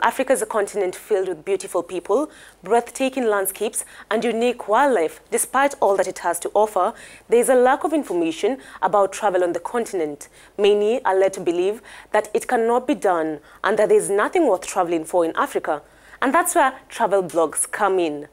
Africa is a continent filled with beautiful people, breathtaking landscapes, and unique wildlife. Despite all that it has to offer, there is a lack of information about travel on the continent. Many are led to believe that it cannot be done and that there is nothing worth traveling for in Africa. And that's where travel blogs come in.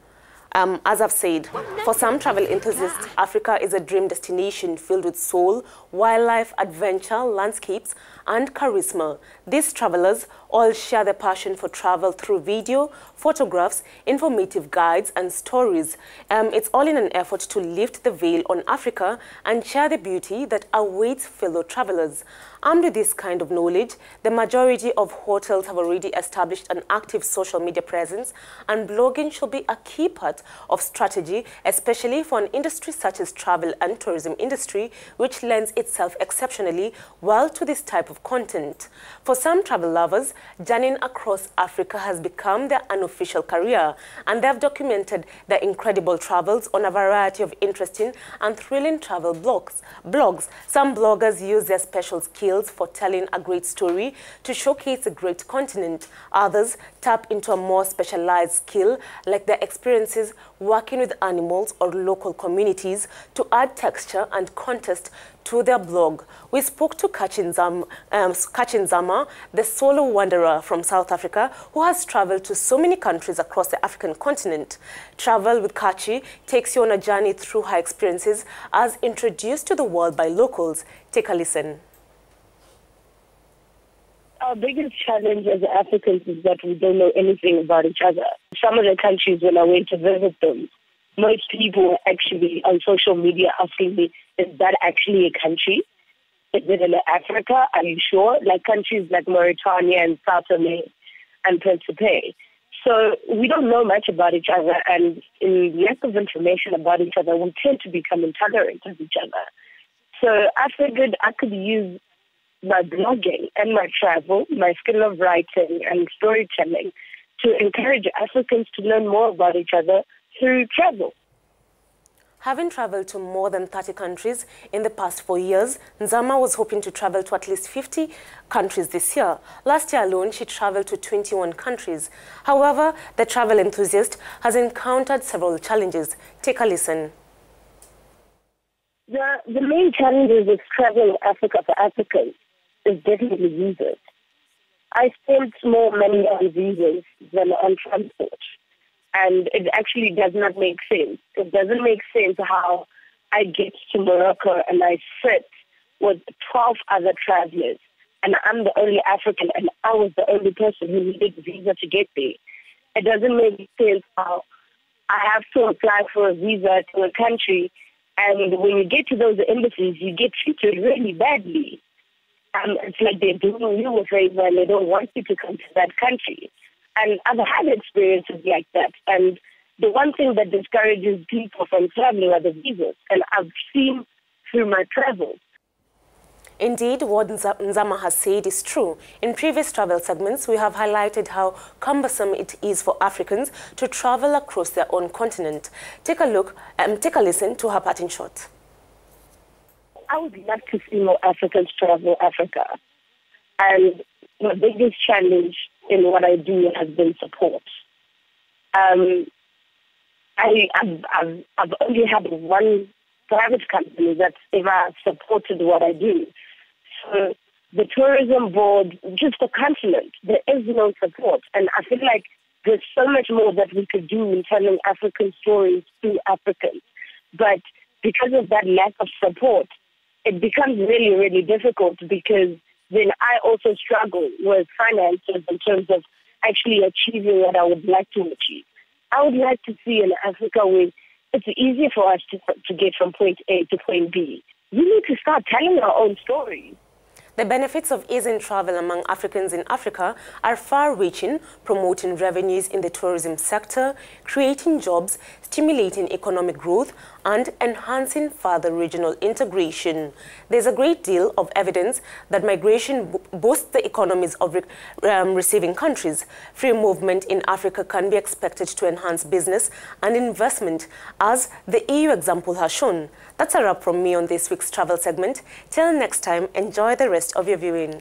As I've said, for some travel enthusiasts, Africa is a dream destination filled with soul, wildlife, adventure, landscapes, and charisma. These travelers all share their passion for travel through video, photographs, informative guides, and stories. It's all in an effort to lift the veil on Africa and share the beauty that awaits fellow travelers. Armed with this kind of knowledge, the majority of hotels have already established an active social media presence, and blogging should be a key part of strategy, especially for an industry such as travel and tourism industry, which lends itself exceptionally well to this type of content. For some travel lovers, journeying across Africa has become their unofficial career, and they have documented their incredible travels on a variety of interesting and thrilling travel blogs. Some bloggers use their special skills for telling a great story to showcase a great continent. Others tap into a more specialized skill, like their experiences working with animals or local communities, to add texture and context to their blog. We spoke to Kachin Zama, the solo wanderer from South Africa who has traveled to so many countries across the African continent. Travel with Kachi takes you on a journey through her experiences as introduced to the world by locals. Take a listen. Our biggest challenge as Africans is that we don't know anything about each other. Some of the countries, when I went to visit them, most people were actually on social media asking me, is that actually a country? Is it in Africa? Are you sure? Like countries like Mauritania and Sao Tome and Principe. So we don't know much about each other, and in lack of information about each other, we tend to become intolerant of each other. So I figured I could use my blogging and my travel, my skill of writing and storytelling to encourage Africans to learn more about each other through travel. Having traveled to more than 30 countries in the past 4 years, Nzama was hoping to travel to at least 50 countries this year. Last year alone, she traveled to 21 countries. However, the travel enthusiast has encountered several challenges. Take a listen. The main challenges of traveling Africa for Africans is definitely visas. I spent more money on visas than on transport. And it actually does not make sense. It doesn't make sense how I get to Morocco and I sit with 12 other travelers and I'm the only African and I was the only person who needed a visa to get there. It doesn't make sense how I have to apply for a visa to a country and when you get to those embassies, you get treated really badly. It's like they're doing you a favor and they don't want you to come to that country. And I've had experiences like that. And the one thing that discourages people from traveling are the visas. And I've seen through my travels. Indeed, what Nzama has said is true. In previous travel segments, we have highlighted how cumbersome it is for Africans to travel across their own continent. Take a listen to her parting shot. I would love to see more Africans travel Africa. And my biggest challenge in what I do has been support. I've only had one private company that's ever supported what I do. So the tourism board, just the continent, there is no support. And I feel like there's so much more that we could do in telling African stories to Africans. But because of that lack of support, it becomes really, really difficult because then I also struggle with finances in terms of actually achieving what I would like to achieve. I would like to see in Africa where it's easier for us to get from point A to point B. We need to start telling our own stories. The benefits of easing travel among Africans in Africa are far-reaching, promoting revenues in the tourism sector, creating jobs, stimulating economic growth, and enhancing further regional integration. There's a great deal of evidence that migration boosts the economies of receiving countries. Free movement in Africa can be expected to enhance business and investment, as the EU example has shown. That's a wrap from me on this week's travel segment. Till next time, enjoy the rest of your viewing.